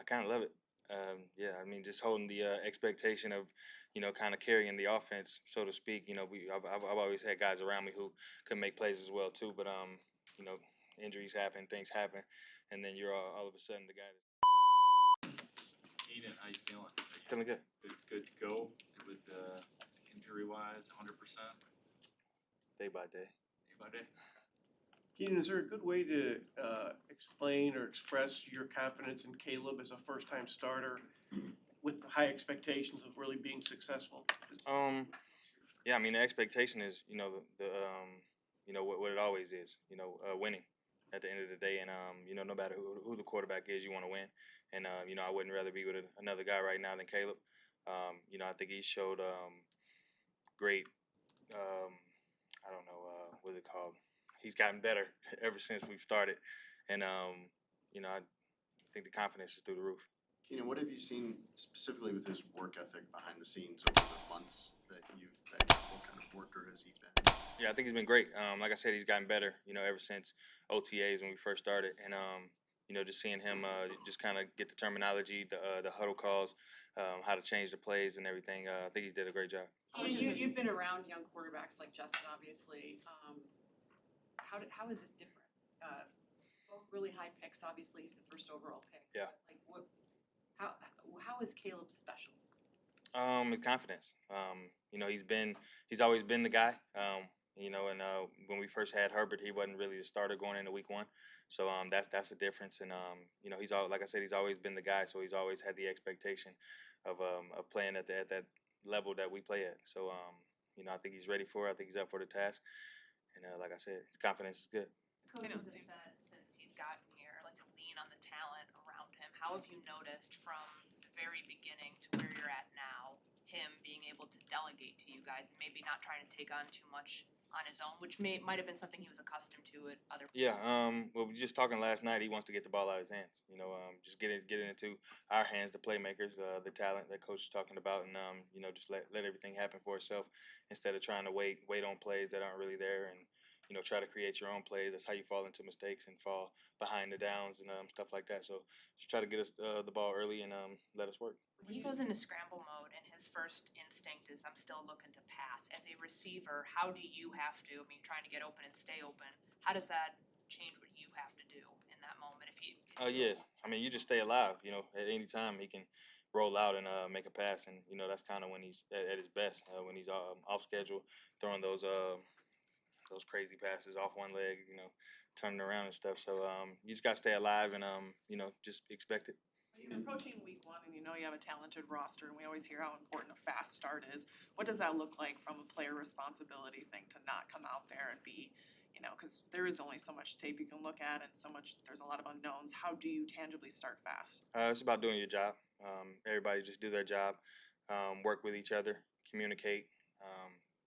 kind of love it. Yeah, I mean, just holding the expectation of, kind of carrying the offense, so to speak. I've always had guys around me who could make plays as well too, but you know, injuries happen, things happen, and then you're all of a sudden the guy that's Keenan, how you feeling? feeling good. Good to go with injury-wise, 100%, Day by day. day by day. Keenan, is there a good way to explain or express your confidence in Caleb as a first-time starter with the high expectations of really being successful? Yeah, I mean the expectation is, what it always is, winning at the end of the day, and no matter who the quarterback is, you want to win, and I wouldn't rather be with another guy right now than Caleb. I think he showed great. I don't know what's it called. He's gotten better ever since we've started, and I think the confidence is through the roof. Keenan, what have you seen specifically with his work ethic behind the scenes over the months that what kind of worker has he been? Yeah, I think he's been great. Like I said, he's gotten better, ever since OTAs when we first started, and just seeing him just kind of get the terminology, the huddle calls, how to change the plays and everything. I think he's did a great job. You've been around young quarterbacks like Justin, obviously. How is this different? Both really high picks. Obviously, he's the first overall pick. Yeah. But how is Caleb special? His confidence. He's always been the guy. When we first had Herbert, he wasn't really the starter going into week 1. So that's the difference. And like I said, he's always been the guy. So he's always had the expectation of playing at that level that we play at. So I think he's ready for it. I think he's up for the task. And like I said, his confidence is good. Coach has said since he's gotten here, like to lean on the talent around him. How have you noticed from the very beginning to where you're at now, him being able to delegate to you guys and maybe not trying to take on too much on his own, which might have been something he was accustomed to at other. Yeah. Well, we were just talking last night. He wants to get the ball out of his hands. Just get it into our hands, the playmakers, the talent that coach is talking about, and just let everything happen for itself instead of trying to wait on plays that aren't really there, and try to create your own plays. That's how you fall into mistakes and fall behind the downs and stuff like that. So just try to get us the ball early and let us work. When he goes into scramble mode and his first instinct is I'm still looking to pass, as a receiver, how do you have to, trying to get open and stay open, how does that change what you have to do in that moment? Yeah. You just stay alive. At any time he can roll out and make a pass, and that's kind of when he's at his best, when he's off schedule, throwing those crazy passes off one leg, turning around and stuff. So you just got to stay alive and, just expect it. You're approaching week 1 and you have a talented roster, and we always hear how important a fast start is. What does that look like from a player responsibility thing to not come out there and be, because there is only so much tape you can look at and there's a lot of unknowns. How do you tangibly start fast? It's about doing your job. Everybody just do their job, work with each other, communicate,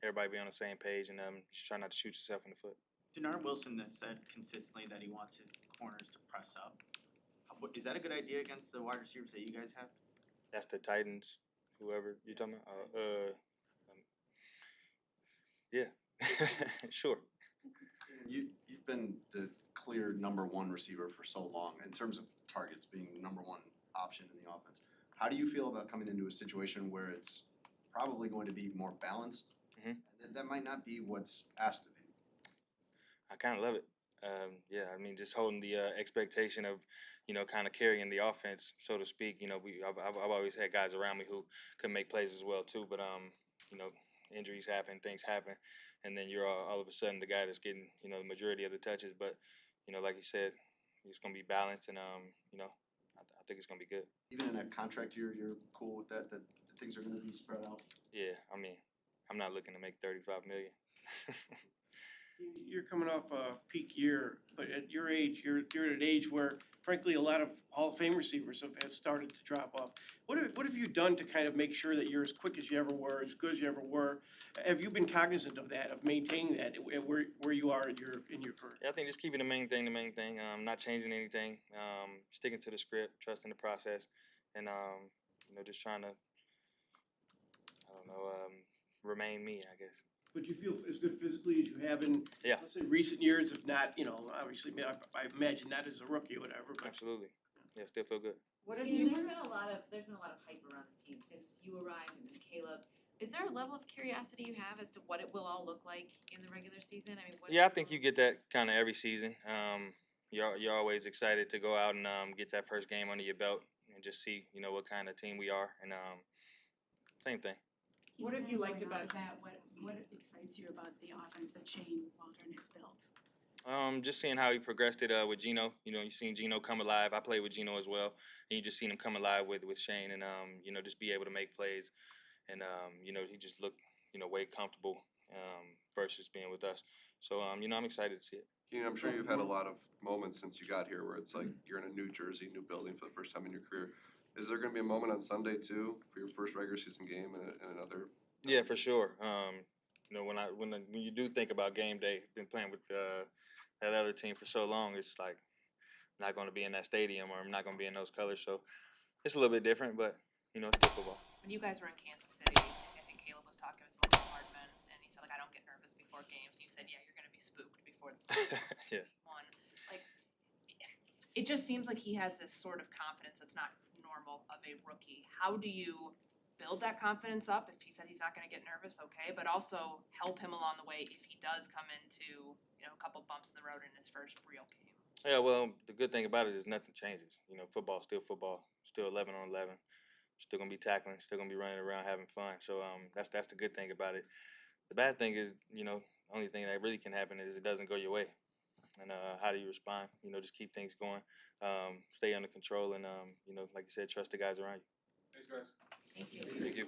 everybody be on the same page, and just try not to shoot yourself in the foot. Denard Wilson has said consistently that he wants his corners to press up. Is that a good idea against the wide receivers that you guys have? That's the Titans, whoever you're talking about. Yeah, sure. You've been the clear number 1 receiver for so long in terms of targets being the number 1 option in the offense. How do you feel about coming into a situation where it's probably going to be more balanced? Mm-hmm. And that might not be what's asked of you. I kind of love it. Yeah, just holding the expectation of, kind of carrying the offense, so to speak. I've always had guys around me who could make plays as well too, but injuries happen, things happen, and then you're all of a sudden the guy that's getting, the majority of the touches. But like you said, it's gonna be balanced, and I think it's gonna be good. Even in a contract year, you're cool with that things are gonna be spread out? Yeah, I'm not looking to make $35 million. You're coming off a peak year, but at your age, you're at an age where, frankly, a lot of Hall of Fame receivers have started to drop off. What have you done to kind of make sure that you're as quick as you ever were, as good as you ever were? Have you been cognizant of that, of maintaining that where you are in your career? Yeah, I think just keeping the main thing. Not changing anything. Sticking to the script, trusting the process, and just trying to, remain me, I guess. But you feel as good physically as you have in, Yeah. let's say, recent years, if not, obviously, I imagine not as a rookie or whatever. But Absolutely. Yeah, still feel good. What have Yeah, you, there's been a lot of hype around this team since you arrived and then Caleb. Is there a level of curiosity you have as to what it will all look like in the regular season? I mean, what Yeah, I think you get that kind of every season. You're always excited to go out and get that first game under your belt and just see what kind of team we are, and same thing. What have you liked Going on about- with that? What excites you about the offense that Shane Waldron has built? Just seeing how he progressed it with Gino. You've seen Gino come alive. I played with Gino as well, and you just seen him come alive with Shane, and just be able to make plays, and he just looked way comfortable versus being with us. So I'm excited to see it. Keenan, I'm sure you've had a lot of moments since you got here where it's like you're in a new jersey, new building for the first time in your career. Is there gonna be a moment on Sunday too, for your first regular season game and another? Yeah, for sure. When you do think about game day, been playing with that other team for so long, it's like I'm not going to be in that stadium or I'm not going to be in those colors. So it's a little bit different, but it's still football. When you guys were in Kansas City, I think Caleb was talking with Michael Hardman, and he said, like, I don't get nervous before games. And you said, yeah, you're gonna be spooked before the Yeah. one. Like, it just seems like he has this sort of confidence that's not normal of a rookie. How do you build that confidence up? If he says he's not gonna get nervous, okay, but also help him along the way if he does come into, a couple bumps in the road in his first real game. Yeah, well, the good thing about it is nothing changes. Football, still 11 on 11. Still gonna be tackling, still gonna be running around having fun. So that's the good thing about it. The bad thing is, only thing that really can happen is it doesn't go your way. And how do you respond? Just keep things going, stay under control, and like you said, trust the guys around you. Thanks, guys. Thank you. Thank you.